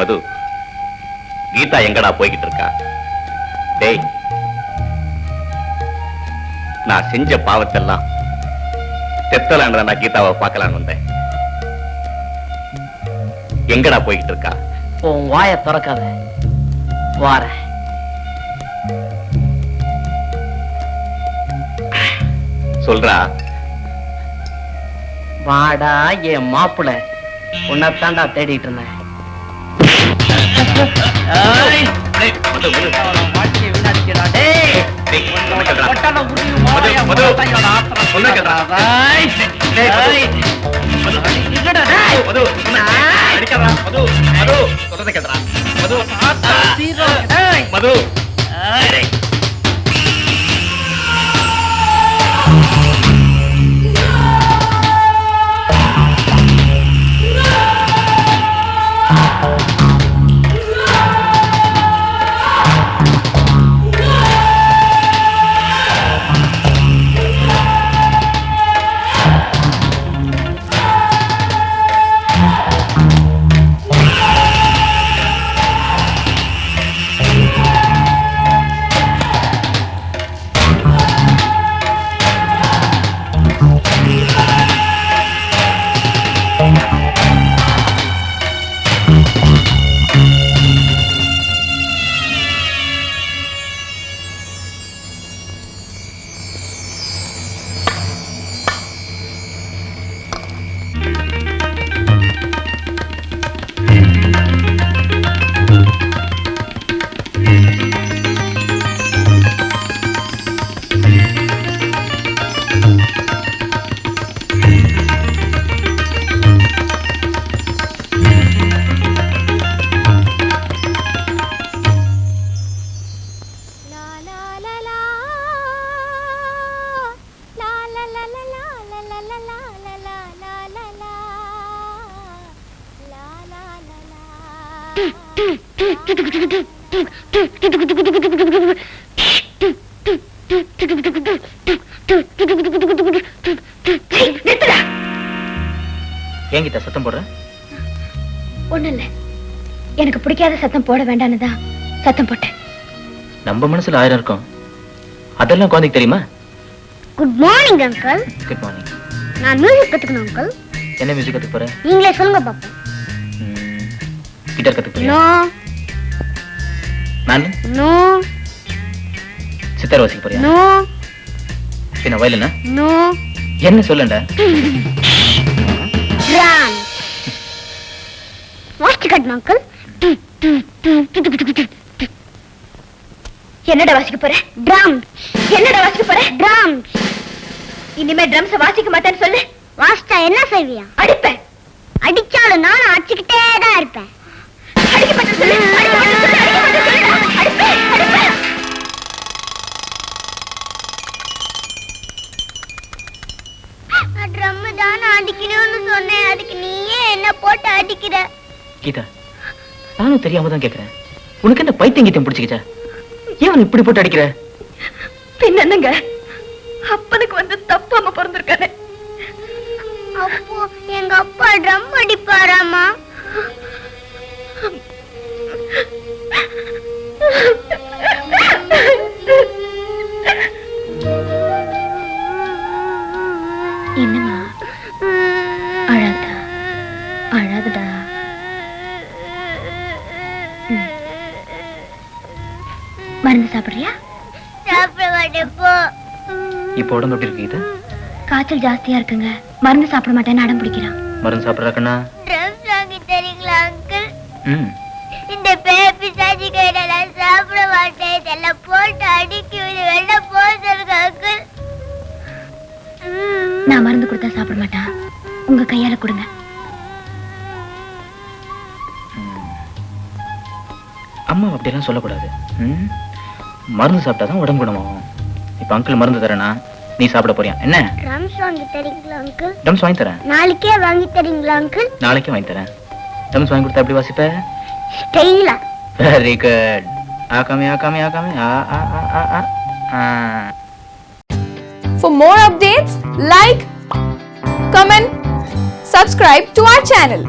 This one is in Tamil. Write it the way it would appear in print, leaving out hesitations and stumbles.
மது, கீதா எங்கடா போய்கிட்டு இருக்கா? டேய், நான் செஞ்ச பாவத்தெல்லாம் செத்தலான்னு நான் கீதாவை பார்க்கலான்னு வந்தேன். எங்கடா போய்கிட்டு இருக்கா? உன் வாயை திறக்காத, வார. சொல்றா. வாடா என் மாப்பிள, உன்னைத்தாண்டா தேடிட்டு இருந்தேன். மது, ஏங்கிட்ட சத்தம் போடுற? ஒண்ணு இல்ல, எனக்கு பிடிக்காத சத்தம் போட வேண்டாம்னுதான் சத்தம் போட்டேன். நம்ம மனசுல 1000 இருக்கும், அதெல்லாம் குழந்தைக்கு தெரியுமா? Good morning uncle. Good morning. நான் மியூசிக் கத்துக்கணும் அங்கிள். என்ன மியூசிக் கத்துக்க போற? நீங்களே சொல்லுங்க பாப்போம். கிட்டார் கத்துக்க போறியா? நோ. நான் நோ. சித்தார் வாசிக்க போறியா? நோ. பின்ன வயலினா? நோ. என்ன சொல்லண்டா? ட்ரம். வாசிச்சு காட்டுங்க அங்கிள். என்னடா வாசிக்க போற? ட்ரம். என்னடா வாசிக்க போற? ட்ரம். இனிமே ட்ரம்ஸ் வாசிக்க மாட்டேன்னு சொல்லு. வாசிச்சா என்ன செய்வியா? அடிப்பேன். அடிச்சாலும் நானும் அடிச்சுக்கிட்டே தான் இருப்பேன். அடிக்க மாட்டேன்னு சொல்லு. அடிக்க மாட்டேன்னு சொல்லு. அடிக்க மாட்டேன்னு சொல்லு. அடிப்பேன். அடிப்பேன். நான் ட்ரம் தான அடிக்கணும்னு சொன்னேன், அதுக்கு நீயே என்ன போட்டு அடிக்கிற? கீதா, நானும் தெரியாம தான் கேக்குறேன். உனக்கு என்ன பைத்தியம் கீத்தியம் பிடிச்சிக்கிச்சா? ஏன் இப்படி போட்டு அடிக்கிற? பின்ன என்னங்க, அப்பனுக்கு வந்து தப்பாம பிறந்திருக்கானே. அப்போ எங்க அப்பா ட்ரம் அடிப்பாராமா? என்னமா அழாதா? அழாதடா. மருந்து சாப்பிடுறியா? சாப்பிட மாட்டேன் போ. இப்போ உடம்பு எப்படி இருக்கு கீதா? காய்ச்சல் ஜாஸ்தியா இருக்குங்க, மருந்து சாப்பிட மாட்டேன்னு அடம் பிடிக்கிறான். மருந்து சாப்பிடுறாக்கண்ணா? ட்ரம் வாங்கி தரீங்களா அங்கிள்? இந்த பேபி சாஜி கையில சாப்பிட மாட்டேன், இதெல்லாம் போட்டு அடிக்கி வெளில போதுங்க அங்கிள். நான் மருந்து கொடுத்தா சாப்பிட மாட்டான், உங்க கையால கொடுங்க. அம்மா அப்படியெல்லாம் சொல்லக்கூடாது. மருந்து சாப்பிட்டாதான் உடம்பு குணமாகும். இப்ப அங்கிள் மருந்து தரேனா, நீ சாப்பிட போறியா? என்ன ட்ரம்ஸ் வாங்கி தரீங்களா அங்கிள்? ட்ரம்ஸ் வாங்கி தரேன். நாளைக்கே வாங்கி தரீங்களா அங்கிள்? நாளைக்கே வாங்கி தரேன். ட்ரம்ஸ் வாங்கி கொடுத்தா எப்படி வாசிப்ப? ஸ்டைலா. Very good. ஆகாமி ஆகாமி ஆகாமி ஆ ஆ ஆ ஆ ஆ. For more updates, like, comment, subscribe to our channel.